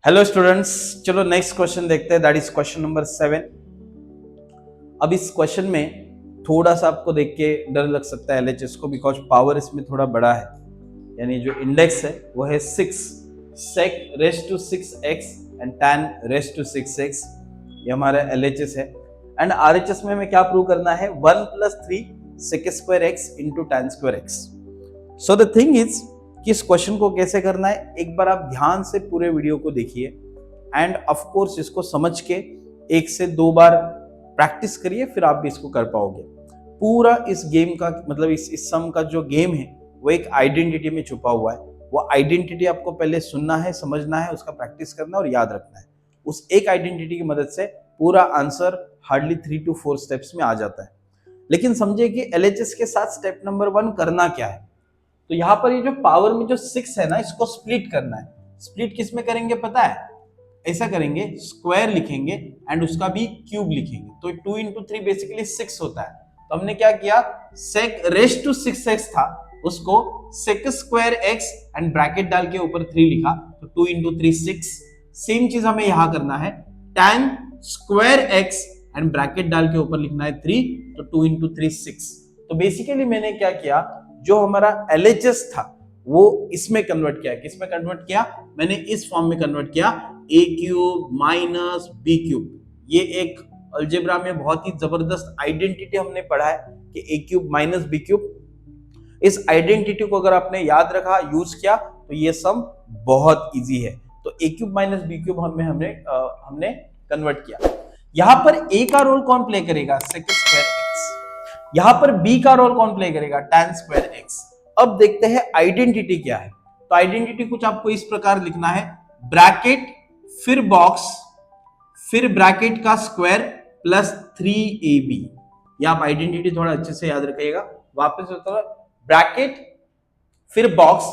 Hello students, चलो next question देखते हैं। That is question number 7। अब इस क्वेश्चन में थोड़ा सा आपको देख के डर लग सकता है एलएचएस को, बिकॉज पावर इसमें थोड़ा बड़ा है। यानी जो इंडेक्स है वो है 6 sec raised to 6x and tan raised to 6x। ये हमारा एलएचएस है। एंड आरएचएस में हमें क्या प्रूव करना है? 1 + 3 sec square x into tan square x। So the thing is कि इस क्वेश्चन को कैसे करना है, एक बार आप ध्यान से पूरे वीडियो को देखिए एंड ऑफ कोर्स इसको समझ के 1 से 2 बार प्रैक्टिस करिए, फिर आप भी इसको कर पाओगे। पूरा इस गेम का मतलब इस सम का जो गेम है वो एक आइडेंटिटी में छुपा हुआ है। वो आइडेंटिटी आपको पहले सुनना है, समझना है, उसका प्रैक्टिस करना और याद रखना है। उस एक आइडेंटिटी की मदद से पूरा आंसर हार्डली 3 to 4 स्टेप्स में आ जाता है। लेकिन समझिए कि एलएचएस के साथ स्टेप नंबर 1 करना क्या है। तो यहाँ पर ये जो पावर में जो 6 है ना, इसको स्प्लिट करना है। स्प्लिट किस में करेंगे पता है? ऐसा करेंगे, स्क्वायर लिखेंगे एंड उसका भी क्यूब लिखेंगे। तो 2 into 3 बेसिकली 6 होता है। तो हमने क्या किया, sec raised to 6x था, उसको sec square x and bracket डाल के ऊपर 3 लिखा, तो 2 into 3 6। सेम चीज हमें यहां करना है, tan square x and bracket डाल के ऊपर लिखना है 3, तो 2 into 3 6। तो बेसिकली मैंने क्या किया, जो हमारा एलएचएस था वो इसमें कन्वर्ट किया। किसमें कन्वर्ट किया? मैंने इस फॉर्म में कन्वर्ट किया, a cube minus B cube. ये एक अलजेब्रा में बहुत ही जबरदस्त आइडेंटिटी हमने पढ़ा है कि a cube minus B cube. इस आइडेंटिटी को अगर आपने याद रखा, यूज किया, तो ये सम बहुत इजी है। तो a cube minus B cube हमने कन्वर्ट किया। यहां पर a का रोल कौन प्ले करेगा? sec square x। यहां पर b का रोल कौन प्ले करेगा? tan square x। अब देखते हैं आइडेंटिटी क्या है। तो आइडेंटिटी कुछ आपको इस प्रकार लिखना है, ब्रैकेट फिर बॉक्स फिर ब्रैकेट का स्क्वायर प्लस 3ab। ये आप आइडेंटिटी थोड़ा अच्छे से याद रखिएगा। वापस ब्रैकेट फिर box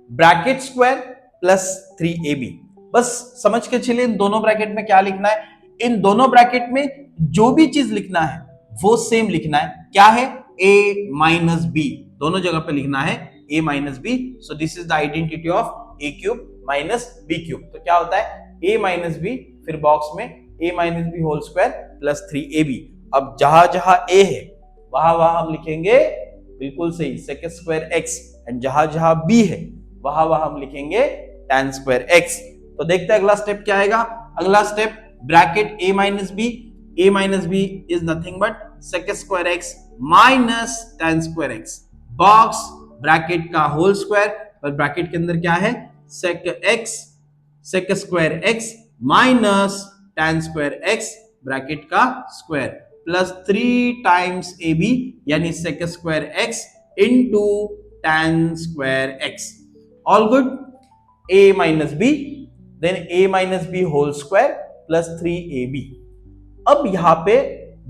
bracket square plus 3ab। बस समझ के चलिए इन दोनों ब्रैकेट में क्या लिखना है। इन दोनों ब्रैकेट में जो भी चीज लिखना है वो सेम लिखना है। क्या है? a माइनस बी, दोनों जगह पे लिखना है a minus B. So this is the identity of a cube minus B cube. तो क्या होता है? a माइनस बी फिर बॉक्स में a minus B whole square plus 3ab। अब जहां जहां a है वहां वहां हम लिखेंगे, बिल्कुल सही, sec स्क्वायर x एंड जहां जहां b है वहां वहां हम लिखेंगे tan स्क्वायर x। तो देखते हैं अगला स्टेप क्या आएगा। अगला step, bracket a minus b is nothing but sec square x minus tan square x, box bracket का होल स्क्वायर, और ब्रैकेट के अंदर क्या है? sec square x minus tan square x bracket का स्क्वायर प्लस 3 टाइम्स ab, यानी sec square x into tan square x। All good? a minus b, then a minus b whole square plus 3ab। अब यहां पे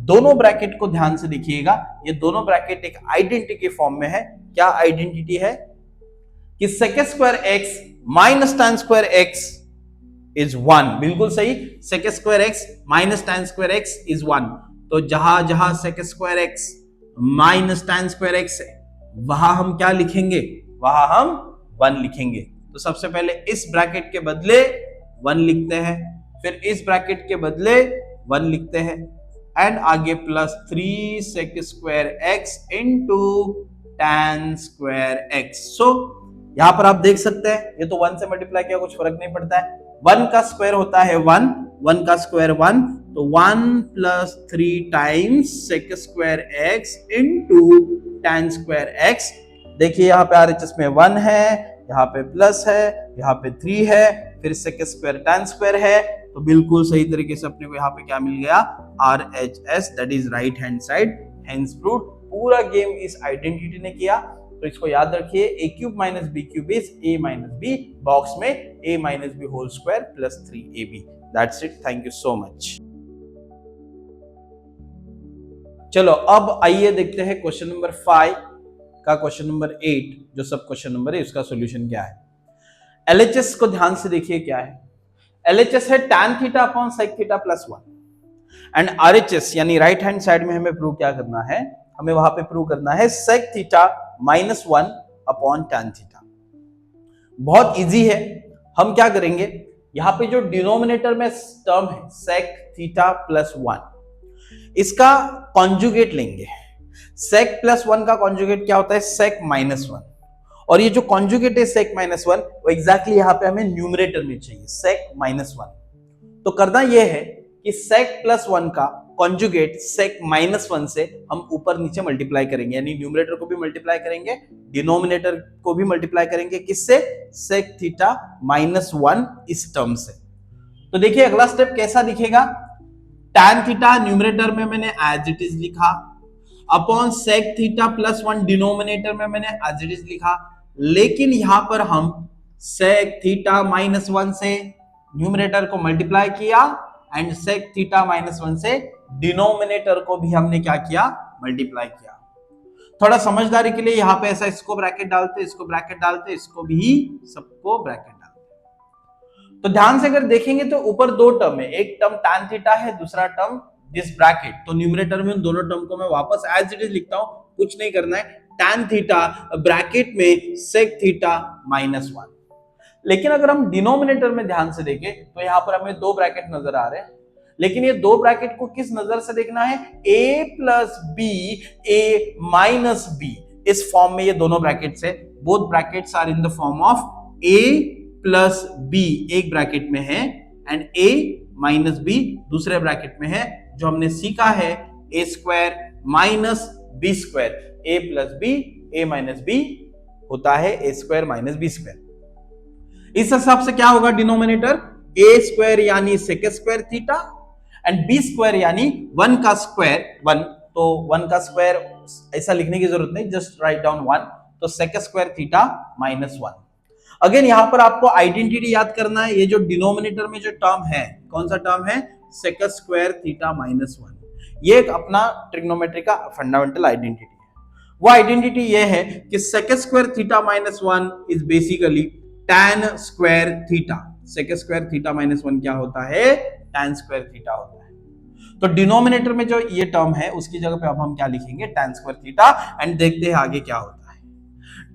दोनों bracket को ध्यान से देखिएगा। ये दोनों ब्रैकेट एक आइडेंटिटी के फॉर्म में है। क्या आइडेंटिटी है? कि sec square x minus tan square x is 1। बिल्कुल सही, sec square x minus tan square x is 1। तो जहां जहां sec square x minus tan square x है वहां हम क्या लिखेंगे? वहां हम 1 लिखेंगे। तो सबसे पहले इस ब्रैकेट के बदले 1 लिखते हैं, फिर इस ब्रैकेट के बदले 1 लिखते हैं एंड आगे plus 3 sec square x into tan square x। सो यहां पर आप देख सकते हैं ये तो 1 से मल्टीप्लाई किया, कुछ फर्क नहीं पड़ता है। 1 का स्क्वायर होता है 1, 1 का स्क्वायर 1, तो 1 plus 3 times sec square x into tan square x। देखिए यहाँ पे आरएचएस में 1 है, यहाँ पे प्लस है, यहाँ पे 3 है, फिर sec स्क्वायर tan स्क्वायर है। तो बिल्कुल सही तरीके से अपने को यहाँ पे क्या मिल गया? RHS, that is right hand side, hence proved. पूरा गेम इस आइडेंटिटी ने किया। तो इसको याद रखिए, a cube minus B cube is a minus B, box में a minus B whole square plus 3ab। That's it, thank you so much. चलो अब आइए देखते हैं क्वेश्चन नंबर 5 का क्वेश्चन नंबर 8, जो सब क्वेश्चन नंबर है, इसका सॉल्यूशन क्या है। एलएचएस को ध्यान से देखिए क्या है। एलएचएस है tan theta upon sec theta plus 1 and RHS यानी राइट हैंड साइड में हमें प्रूव क्या करना है? हमें वहां पे प्रूव करना है sec theta minus 1 upon tan theta. बहुत इजी है। हम क्या करेंगे, यहाँ पे जो डिनोमिनेटर में टर्म है sec थीटा प्लस 1, इसका कॉन्जुगेट लेंगे। sec प्लस 1 का कॉन्जुगेट क्या होता है? sec minus 1। और ये जो कॉन्जुगेट है sec माइनस 1 वो एग्जैक्टली यहाँ पे हमें न्यूमरेटर में चाहिए sec माइनस 1। तो करना यह है कि sec प्लस 1 का कॉन्जुगेट sec माइनस 1 से हम ऊपर नीचे मल्टीप्लाई करेंगे, यानी न्यूमरेटर को भी मल्टीप्लाई करेंगे, डिनोमिनेटर को भी मल्टीप्लाई करेंगे। किससे? sec थीटा माइनस 1 इस टर्म से। तो देखिए अगला स्टेप कैसा दिखेगा। tan थीटा न्यूमरेटर में मैंने एज इट इज लिखा, upon sec theta plus 1 denominator में मैंने एज इट इज लिखा, लेकिन यहां पर हम sec थीटा माइनस 1 से न्यूमरेटर को मल्टीप्लाई किया एंड sec थीटा माइनस 1 से डिनोमिनेटर को भी हमने क्या किया? मल्टीप्लाई किया। थोड़ा समझदारी के लिए यहां पे ऐसा इसको ब्रैकेट डालते, इसको ब्रैकेट डालते, इसको भी सबको ब्रैकेट डालते। तो ध्यान से अगर देखेंगे तो ऊपर दो टर्म है, एक टर्म tan थीटा है, दूसरा टर्म दिस ब्रैकेट। तो न्यूमरेटर में उन दोनों टर्म को मैं वापस एज इट इज लिखता हूं, कुछ नहीं करना है। tan थीटा ब्रैकेट में sec थीटा माइनस 1। लेकिन अगर हम डिनोमिनेटर में ध्यान से देखें तो यहां पर हमें दो ब्रैकेट नजर आ रहे हैं, लेकिन ये दो ब्रैकेट को किस नजर से देखना है? a plus B, A minus B, इस फॉर्म में ये दोनों ब्रैकेट्स है। Both brackets are in the form of a plus B एक ब्रैकेट में है एंड a माइनस बी दूसरे ब्रैकेट में है। जो हमने सीखा है a square minus B square, a plus B, a minus B होता है a square minus B square. इस हिसाब से क्या होगा डिनोमिनेटर? a स्क्वायर यानी sec square theta and b square यानी 1 का स्क्वायर 1। तो 1 का स्क्वायर ऐसा लिखने की जरूरत नहीं, जस्ट राइट डाउन 1। तो sec square theta minus 1। Again यहां पर आपको आइडेंटिटी याद करना है। ये जो डिनोमिनेटर में जो टर्म है, कौन सा टर्म है? sec square theta minus 1। ये एक अपना ट्रिग्नोमेट्री का फंडामेंटल आइडेंटिटी है। वो आइडेंटिटी ये है कि sec square theta minus 1 is basically tan square theta. sec square theta minus 1 क्या होता है? tan स्क्वायर थीटा होता है। तो डिनोमिनेटर में जो ये टर्म है उसकी जगह पे अब हम क्या लिखेंगे? tan square theta. एंड देखते हैं आगे क्या होता है।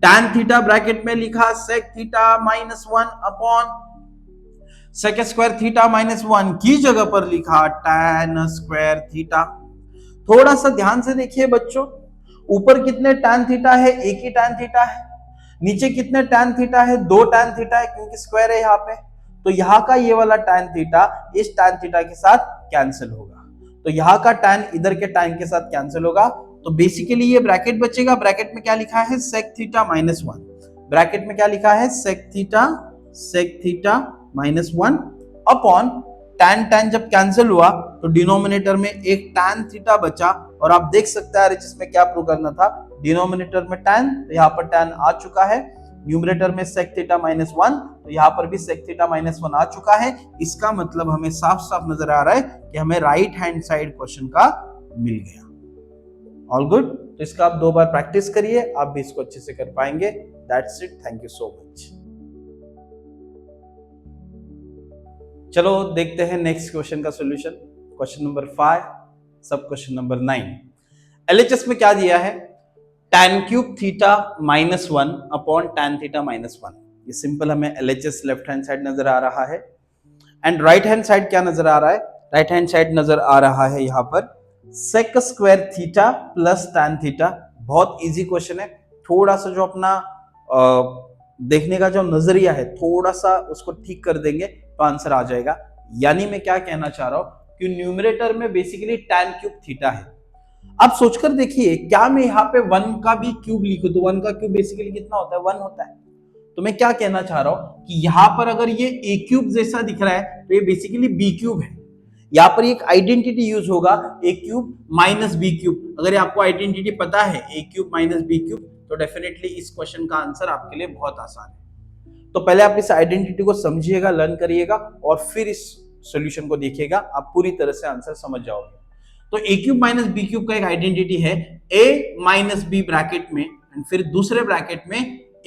tan थीटा ब्रैकेट में लिखा sec theta minus 1 upon sec square theta minus 1 की जगह पर लिखा tan स्क्वायर थीटा। थोड़ा सा ध्यान से देखिए बच्चों, ऊपर कितने tan थीटा है? एक ही tan थीटा है। नीचे कितने tan थीटा है? दो tan थीटा है, क्योंकि स्क्वायर है यहाँ पे। तो यहाँ का ये वाला tan थीटा इस tan थीटा के साथ कैंसिल होगा, तो यहाँ का tan इधर के tan के साथ कैंसिल होगा। तो बेसिकली ये ब्रैकेट बचेगा। ब्रैकेट में क्या लिखा है? sec theta minus 1। ब्रैकेट में क्या लिखा है? sec theta minus 1 upon tan जब कैंसिल हुआ तो डिनोमिनेटर में एक tan थीटा बचा। और आप देख सकते हैं जिसमें क्या प्रूव करना था, डिनोमिनेटर में tan, तो यहाँ पर tan आ चुका है। न्यूमरेटर में sec थीटा माइनस 1, तो यहाँ पर भी sec थीटा माइनस 1 आ चुका है। इसका मतलब हमें साफ साफ नजर आ रहा है कि हमें राइट हैंड साइड क्वेश्चन का मिल गया। All good. तो इसका आप 2 बार प्रैक्टिस करिए, आप भी इसको अच्छे से कर पाएंगे। That's it, thank you so much. चलो देखते हैं नेक्स्ट क्वेश्चन का सॉल्यूशन। क्वेश्चन नंबर 5, सब क्वेश्चन नंबर 9। एलएचएस में क्या दिया है? tan cube theta minus 1 upon tan theta minus 1। ये सिंपल हमें एलएचएस लेफ्ट हैंड साइड नजर आ रहा है। एंड राइट हैंड साइड क्या नजर आ रहा है? राइट हैंड साइड नजर आ रहा है यहाँ पर sec square theta plus tan theta. बहुत इजी क्वेश्चन है। थोड़ा सा जो अपना देखने का जो नजरिया है थोड़ा सा उसको ठीक कर देंगे तो आंसर आ जाएगा। यानी मैं क्या कहना चाह रहा हूं कि न्यूमरेटर में बेसिकली tan क्यूब थीटा है। अब सोचकर देखिए, क्या मैं यहाँ पे 1 का भी क्यूब लिखूं तो 1 का क्यूब बेसिकली कितना होता है? 1 होता है। तो मैं क्या कहना चाह रहा हूं कि यहाँ पर अगर ये a क्यूब जैसा दिख रहा है तो ये बेसिकली b क्यूब है। यहाँ पर एक आइडेंटिटी यूज होगा a cube minus b cube. अगर आपको आइडेंटिटी पता है a cube minus b cube तो डेफिनेटली इस क्वेश्चन का आंसर आपके लिए बहुत आसान है। तो पहले आप इस आइडेंटिटी को समझिएगा, लर्न करिएगा और फिर इस सॉल्यूशन को देखिएगा, आप पूरी तरह से आंसर समझ जाओगे। तो a cube minus b cube का एक आइडेंटिटी है a माइनस b ब्रैकेट में एंड फिर दूसरे ब्रैकेट में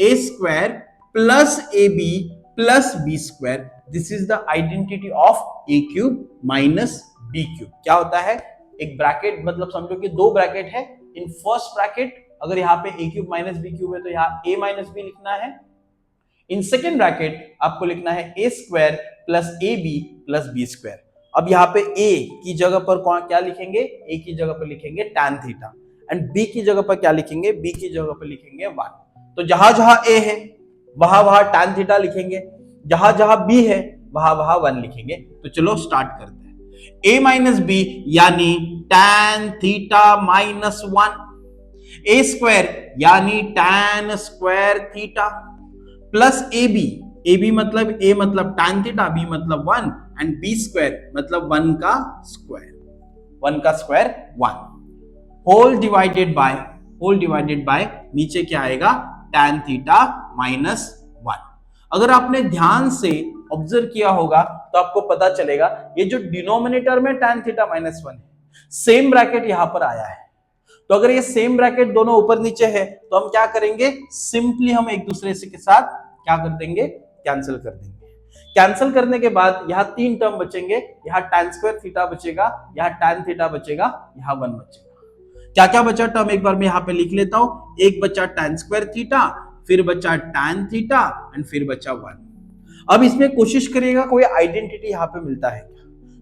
a square plus ab plus b square. This is the identity of a cube minus b cube. क्या होता है? एक ब्रैकेट, मतलब समझो कि दो ब्रैकेट है। इन फर्स्ट ब्रैकेट अगर यहाँ पे a cube minus b cube है तो यहाँ a माइनस b लिखना है। इन सेकेंड ब्रैकेट आपको लिखना है a square plus A B plus B square. अब यहाँ पे a की जगह पर क्या लिखेंगे, a की जगह पर लिखेंगे tan थीटा, एंड b की जगह पर क्या लिखेंगे, b की जगह पर लिखेंगे 1। तो जहां जहां a है वहां वहां tan थीटा लिखेंगे, जहां जहां b है वहां वहां 1 लिखेंगे। तो चलो स्टार्ट करते हैं। a माइनस बी यानी tan theta minus 1, a square यानी tan square theta, plus A B मतलब a मतलब tan थीटा, b मतलब 1, एंड b स्क्वायर मतलब 1 का स्क्वायर 1, होल डिवाइडेड बाय नीचे क्या आएगा, tan थीटा माइनस 1। अगर आपने ध्यान से ऑब्जर्व किया होगा तो आपको पता चलेगा ये जो डिनोमिनेटर में tan थीटा माइनस 1 है, सेम ब्रैकेट यहां पर आया है। तो अगर ये सेम ब्रैकेट दोनों ऊपर नीचे है तो हम क्या करेंगे, सिंपली हम एक दूसरे से के साथ क्या कर देंगे, कैंसिल कर देंगे। कैंसिल करने के बाद यहाँ 3 टर्म बचेंगे, यहाँ tan स्क्वायर थीटा बचेगा, यहाँ tan थीटा बचेगा, यहाँ 1 बचेगा। क्या क्या बचा टर्म एक बार मैं यहाँ पे लिख लेता हूं। एक बचा tan स्क्वायर थीटा, फिर बचा tan थीटा, एंड फिर बचा 1। अब इसमें कोशिश करिएगा कोई आइडेंटिटी यहाँ पे मिलता है,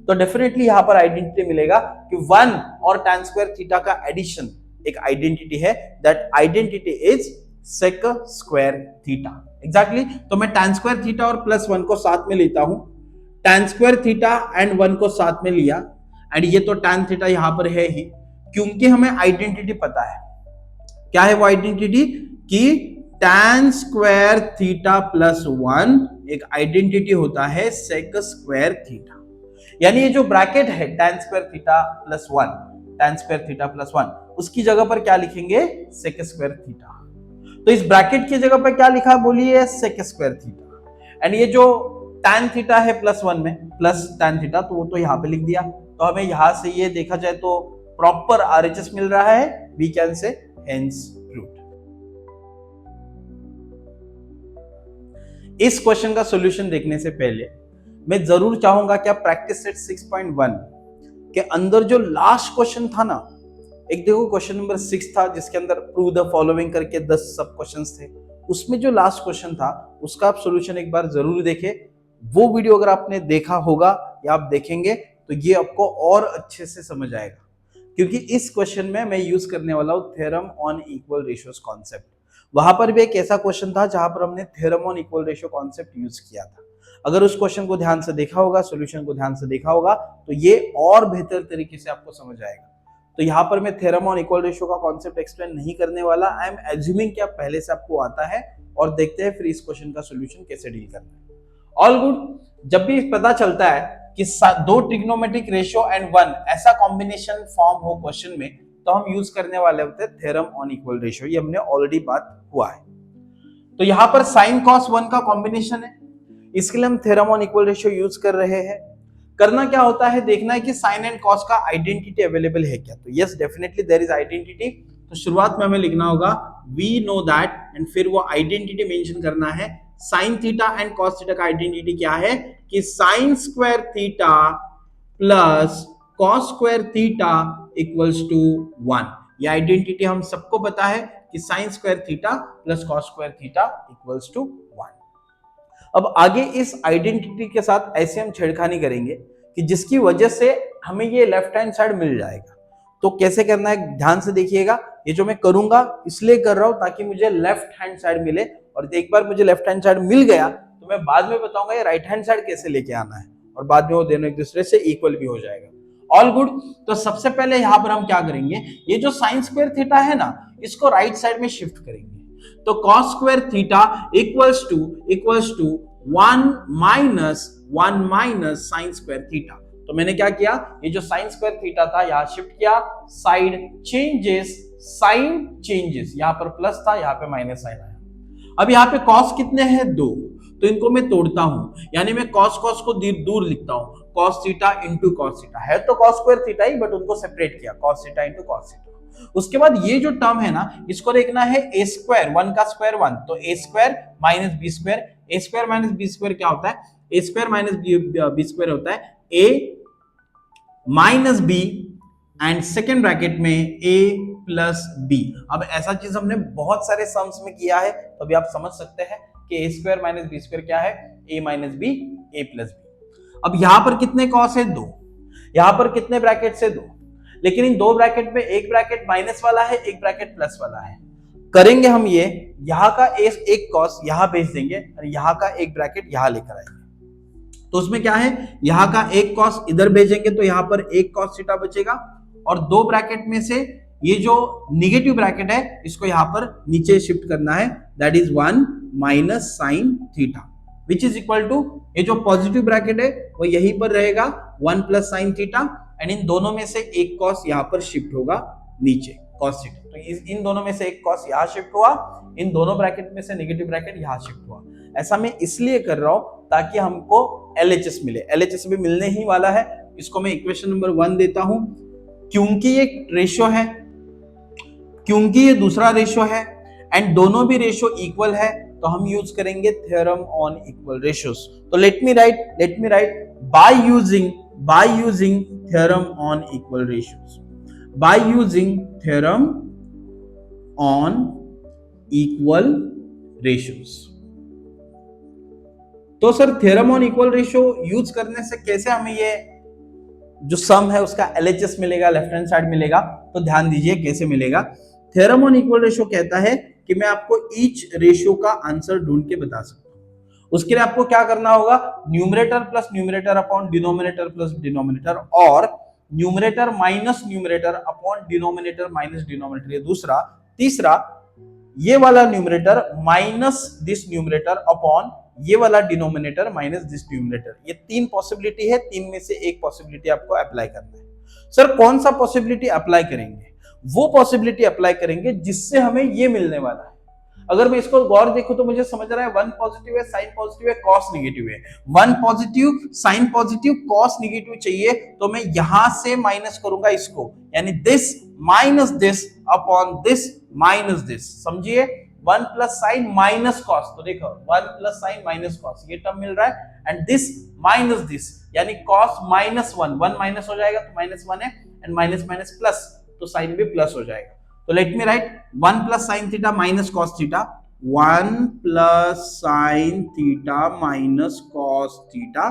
तो डेफिनेटली यहां पर आइडेंटिटी मिलेगा कि 1 और tan स्क्वायर थीटा का एडिशन एक आइडेंटिटी है, that identity is sec square theta. Exactly, तो मैं tan स्क्वायर थीटा और प्लस 1 को साथ में लेता हूं, tan स्क्वायर थीटा एंड 1 को साथ में लिया, एंड ये तो tan थीटा यहां पर है ही, क्योंकि हमें आइडेंटिटी पता है। क्या है वो आइडेंटिटी, कि tan स्क्वायर थीटा प्लस 1 एक आइडेंटिटी होता है sec स्क्वायर थीटा। यानी ये जो ब्रैकेट है tan स्क्वायर थीटा प्लस 1, उसकी जगह पर क्या लिखेंगे, sec स्क्वायर थीटा। तो इस ब्रैकेट की जगह पर क्या लिखा बोलिए, sec स्क्वायर थीटा, एंड ये जो tan थीटा है प्लस 1 में प्लस tan थीटा, तो वो तो यहां पे लिख दिया। तो हमें यहां से ये देखा जाए तो प्रॉपर आरएचएस मिल रहा है, we can say hence proved. इस क्वेश्चन का सॉल्यूशन देखने से पहले मैं जरूर चाहूंगा कि आप प्रैक्टिस सेट 6.1 के अंदर जो लास्ट क्वेश्चन था ना, एक देखो क्वेश्चन नंबर 6 था जिसके अंदर प्रूव द फॉलोइंग करके 10 सब क्वेश्चंस थे, उसमें जो लास्ट क्वेश्चन था उसका आप सॉल्यूशन एक बार जरूर देखें। वो वीडियो अगर आपने देखा होगा या आप देखेंगे तो ये आपको और अच्छे से समझ आएगा, क्योंकि इस क्वेश्चन में मैं यूज करने वाला हूं theorem on equal ratios concept. वहां पर भी एक ऐसा क्वेश्चन था जहां पर हमने theorem on equal ratio concept use किया था। अगर उस क्वेश्चन को ध्यान से देखा होगा, सॉल्यूशन को ध्यान से देखा होगा, तो ये और बेहतर तरीके से आपको समझ आएगा। तो यहाँ पर मैं थ्योरम ऑन इक्वल रेशियो का कॉन्सेप्ट एक्सप्लेन नहीं करने वाला। आई एम एज्यूमिंग कि आप पहले से आपको आता है, और देखते हैं फिर इस क्वेश्चन का सॉल्यूशन कैसे डील करना है। All good. जब भी पता चलता है कि 2 ट्रिग्नोमेट्रिक रेशियो एंड 1 ऐसा कॉम्बिनेशन फॉर्म हो क्वेश्चन में, तो हम यूज करने वाले होते हैं थ्योरम ऑन इक्वल रेशियो। ये हमने ऑलरेडी बात हुआ है। तो यहाँ पर साइन कॉस 1 का कॉम्बिनेशन है, इसके लिए हम theorem on equal ratio use कर रहे हैं। करना क्या होता है, देखना है कि साइन एंड कॉस का आइडेंटिटी अवेलेबल है क्या। तो yes, definitely there is identity. तो शुरुआत में हमें लिखना होगा वी नो दैट, एंड फिर वो आइडेंटिटी मेंशन करना है। Sine theta and cos theta का आइडेंटिटी क्या है, कि sine square theta plus cos square theta equals to 1। ये आइडेंटिटी हम सबको पता है कि sine square theta plus cos square theta equals to 1। अब आगे इस आइडेंटिटी के साथ ऐसे हम छेड़खानी करेंगे कि जिसकी वजह से हमें ये लेफ्ट हैंड साइड मिल जाएगा। तो कैसे करना है ध्यान से देखिएगा। ये जो मैं करूंगा इसलिए कर रहा हूं ताकि मुझे लेफ्ट हैंड साइड मिले, और एक बार मुझे लेफ्ट हैंड साइड मिल गया तो मैं बाद में बताऊंगा ये राइट हैंड साइड कैसे लेके आना है, और बाद में वो दोनों एक दूसरे से इक्वल भी हो जाएगा। All good. तो सबसे पहले यहां पर हम क्या करेंगे, ये जो साइन स्क्वायर थीटा है ना, इसको राइट साइड में शिफ्ट करेंगे। तो cos square theta equals to 1 minus sine square theta. तो मैंने क्या किया, ये जो साइन स्क्वायर थीटा था यहां शिफ्ट किया, साइड चेंजेस, साइन चेंजेस, यहां पर प्लस था यहां पे माइनस साइन आया। अब यहाँ पे कॉस कितने हैं, 2, तो इनको मैं तोड़ता हूं, यानी मैं कॉस को दूर लिखता हूं, cos theta into cos theta है तो cos square theta he, but उनको सेपरेट किया, cos theta into cos theta. उसके बाद ये जो टर्म है ना, इसको देखना है ए स्क्वायर, 1 का स्क्वायर 1, तो A square minus B square. A square minus B square क्या होता है, A square minus B square होता है A minus B, and second bracket में ए प्लस बी। अब ऐसा चीज हमने बहुत सारे सम्स में किया है, तो अभी आप समझ सकते हैं कि ए स्क्वायर माइनस बी स्क्वायर क्या है, A minus B, A plus B. अब यहां पर कितने कॉस है? 2। यहां पर कितने ब्रैकेट से? 2। लेकिन इन 2 ब्रैकेट में एक ब्रैकेट माइनस वाला है, एक ब्रैकेट प्लस वाला है। करेंगे हम ये, यहां का एक कॉस यहां भेज देंगे और यहां का एक ब्रैकेट यहां लेकर आएंगे। तो उसमें क्या है, यहां का एक कॉस इधर भेजेंगे तो यहां पर एक कॉस थीटा बचेगा, और 2 ब्रैकेट में से ये जो निगेटिव ब्रैकेट है इसको यहां पर नीचे शिफ्ट करना है, that is 1 minus sine theta, which is equal to, ये जो पॉजिटिव ब्रैकेट है वो यहीं पर रहेगा 1 plus sine theta, and in दोनों में से एक कॉस यहां पर शिफ्ट होगा नीचे कॉस थीटा। तो इन दोनों में से एक कॉस यहां शिफ्ट हुआ, इन दोनों ब्रैकेट में से नेगेटिव ब्रैकेट यहां शिफ्ट हुआ। ऐसा मैं इसलिए कर रहा हूं ताकि हमको LHS मिले। LHS भी मिलने ही वाला है। इसको मैं इक्वेशन नंबर 1 देता हूं। क्योंकि ये रेशियो है, क्योंकि ये दूसरा रेशियो है एंड दोनों भी रेशियो इक्वल है, तो हम यूज करेंगे थ्योरम ऑन इक्वल रेशियोज। तो let me write by using theorem on equal ratios, by using theorem on equal ratios. तो sir theorem on equal ratio use करने से कैसे हमें ये जो सम है उसका LHS मिलेगा, लेफ्ट हैंड साइड मिलेगा? तो ध्यान दीजिए कैसे मिलेगा। थ्योरम ऑन इक्वल रेशियो कहता है कि मैं आपको ईच रेशियो का आंसर ढूंढ के बता सकता हूं। उसके लिए आपको क्या करना होगा, numerator plus numerator upon denominator plus denominator, और numerator minus numerator upon denominator minus denominator, ये दूसरा। तीसरा, ये वाला numerator minus this numerator upon ये वाला डिनोमिनेटर माइनस दिस डिनोमिनेटर। ये 3 पॉसिबिलिटी है, 3 में से एक पॉसिबिलिटी आपको अप्लाई करना है। सर कौन सा पॉसिबिलिटी अप्लाई करेंगे? वो पॉसिबिलिटी अप्लाई करेंगे जिससे हमें ये मिलने वाला है। अगर मैं इसको गौर देखूं तो मुझे समझ रहा है 1 पॉजिटिव है, साइन पॉजिटिव है, कॉस नेगेटिव है। 1 positive, sine positive, cos negative चाहिए, तो मैं यहां से माइनस करूंगा इसको, यानी this minus this upon this minus this. समझिए, 1 प्लस साइन माइनस कॉस, तो देखो 1 प्लस साइन माइनस कॉस, ये टर्म मिल रहा है, एंड दिस माइनस दिस, यानी कॉस माइनस 1, 1 माइनस हो जाएगा तो माइनस 1 है, एंड माइनस माइनस प्लस, तो साइन भी प्लस हो जाएगा। तो let me write 1 plus sine theta minus cos theta, 1 plus sine theta minus cos theta,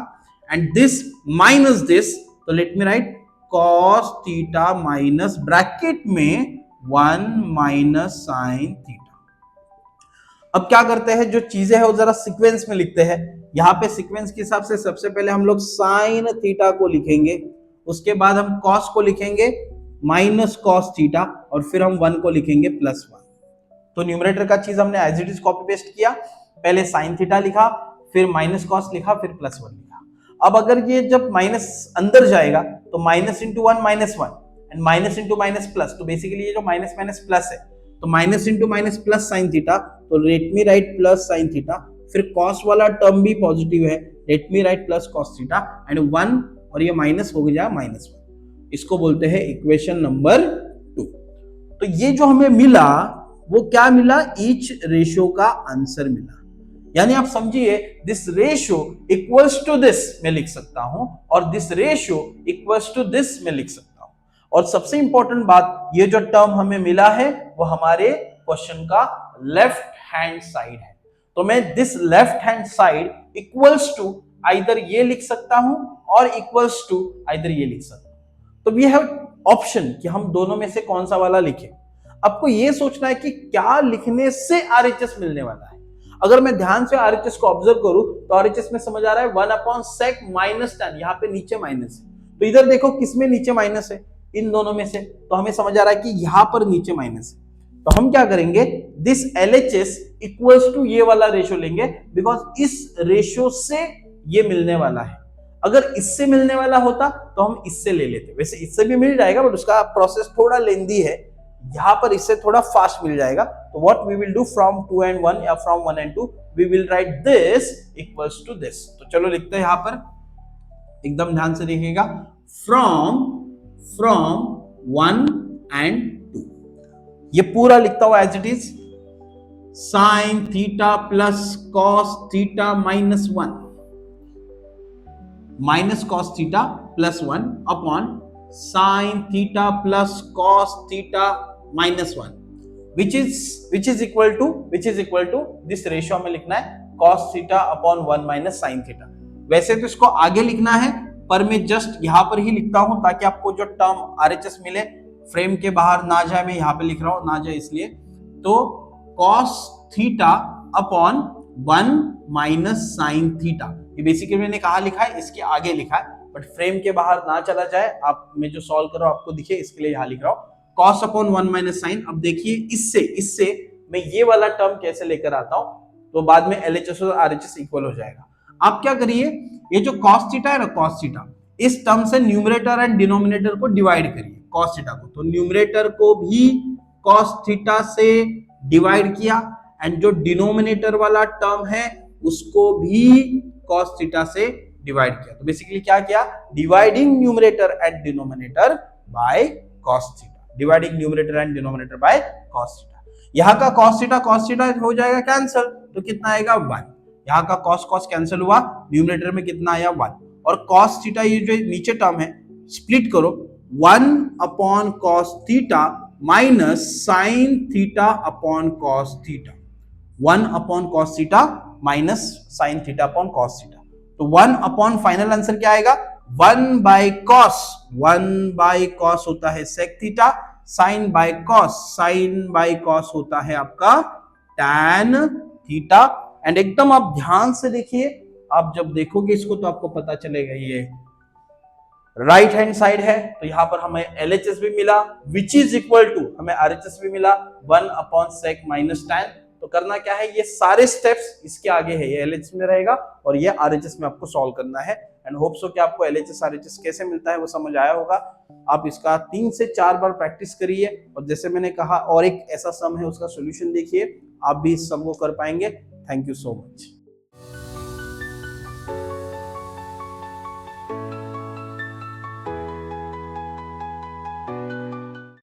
and this minus this, तो let me write cos theta minus bracket में 1 minus sine theta. अब क्या करते हैं, जो चीजें है वो जरा सीक्वेंस में लिखते हैं। यहां पे सीक्वेंस के हिसाब से सबसे पहले हम लोग साइन थीटा को लिखेंगे, उसके बाद हम कॉस को लिखेंगे माइनस कॉस थीटा, और फिर हम 1 को लिखेंगे प्लस 1। तो न्यूमरेटर का चीज हमने as it is copy paste किया, पहले साइन थीटा लिखा, फिर माइनस कॉस लिखा, फिर प्लस 1 लिखा। अब अगर ये जब माइनस अंदर जाएगा तो minus into 1 minus 1, and minus into minus plus, तो बेसिकली ये जो माइनस माइनस प्लस है, तो minus into minus plus sine theta, तो let me write plus sine theta, फिर कॉस वाला टर्म भी पॉजिटिव है, let me write plus cos theta, and 1 और ये माइनस हो गया माइनस 1। इसको बोलते हैं इक्वेशन नंबर 2। तो ये जो हमें मिला वो क्या मिला, ईच रेशियो का आंसर मिला। यानी आप समझिए, this ratio equals to this मैं लिख सकता हूं, और this ratio equals to this मैं लिख सकता हूं। और सबसे इंपॉर्टेंट बात, ये जो टर्म हमें मिला है वो हमारे क्वेश्चन का लेफ्ट हैंड साइड है। तो मैं this left hand side equals to either ये लिख सकता हूं और इक्वल्स टू आइदर ये लिख सकता हूं। तो वी हैव ऑप्शन कि हम दोनों में से कौन सा वाला लिखें। आपको ये सोचना है कि क्या लिखने से RHS मिलने वाला है। अगर मैं ध्यान से RHS को ऑब्जर्व करूं तो RHS में समझ आ रहा है 1 अपॉन सेक माइनस tan, यहाँ पे नीचे माइनस है। तो इधर देखो किसमें नीचे माइनस है, इन दोनों में से, तो हमें समझ आ रहा है कि यहां पर नीचे माइनस है। तो हम क्या करेंगे, दिस LHS इक्वल्स टू ये वाला रेशियो लेंगे, बिकॉज इस रेशियो से ये मिलने वाला है। अगर इससे मिलने वाला होता तो हम इससे ले लेते, वैसे इससे भी मिल जाएगा बट उसका प्रोसेस थोड़ा लेंदी है, यहां पर इससे थोड़ा फास्ट मिल जाएगा। तो what we will do, from 2 and 1 या from 1 and 2 we will write this equals to this. तो चलो लिखते हैं, यहां पर एकदम ध्यान से देखिएगा, फ्रॉम 1 and 2, ये पूरा लिखता हुआ as it is, sine theta plus cos theta minus 1 minus cos theta plus 1 upon sine theta plus cos theta minus 1, which is equal to this ratio हमें लिखना है cos theta upon 1 minus sine theta. वैसे तो इसको आगे लिखना है, पर मैं जस्ट यहां पर ही लिखता हूं ताकि आपको जो टर्म आरएचएस मिले, फ्रेम के बाहर ना जाए, मैं यहां पे लिख रहा हूं ना जाए इसलिए। तो cos theta upon 1 minus sine theta, ये बेसिकली मैंने कहा लिखा है, इसके आगे लिखा है, बट फ्रेम के बाहर ना चला जाए, आप मैं जो सॉल्व कर रहा हूं आपको दिखे इसके लिए यहां लिख रहा हूं cos अपॉन 1 माइनस साइन। अब देखिए इससे मैं ये वाला टर्म कैसे लेकर आता हूं, तो बाद में LHS और RHS इक्वल हो जाएगा। आप क्या करिए, ये जो cos थीटा है ना, cos थीटा, इस टर्म से न्यूमरेटर एंड डिनोमिनेटर को डिवाइड करिए, cos थीटा को, तो न्यूमरेटर को भी cos थीटा से डिवाइड किया, एंड जो डिनोमिनेटर वाला टर्म है उसको भी cos थीटा से डिवाइड किया। तो बेसिकली क्या किया, dividing numerator and denominator by cos theta, dividing numerator and denominator by cos theta. यहाँ का cos थीटा हो जाएगा कैंसिल, तो कितना आएगा 1, यहाँ का cos कैंसिल हुआ, न्यूमरेटर में कितना आया 1, और cos थीटा ये जो नीचे टर्म है स्प्लिट करो, 1 upon cos theta minus sine theta upon cos theta, 1 upon cos theta minus sine theta upon cos theta, तो 1 अपॉन फाइनल आंसर क्या आएगा 1 बाय cos होता है sec theta, sine by cos होता है आपका tan थीटा। एंड एकदम आप ध्यान से देखिए, आप जब देखोगे इसको तो आपको पता चलेगा ये राइट हैंड साइड है, तो यहां पर हमें LHS भी मिला विच इज इक्वल टू हमें RHS भी मिला 1 अपॉन सेक माइनस tan। तो करना क्या है, ये सारे स्टेप्स इसके आगे है, ये LHS में रहेगा और ये RHS में आपको सॉल्व करना है। एंड होप सो कि आपको LHS RHS कैसे मिलता है वो समझ आया होगा। आप इसका 3 से 4 बार प्रैक्टिस करिए, और जैसे मैंने कहा और एक ऐसा सम है उसका सॉल्यूशन देखिए, आप भी इस सम को कर पाएंगे। Thank you so much.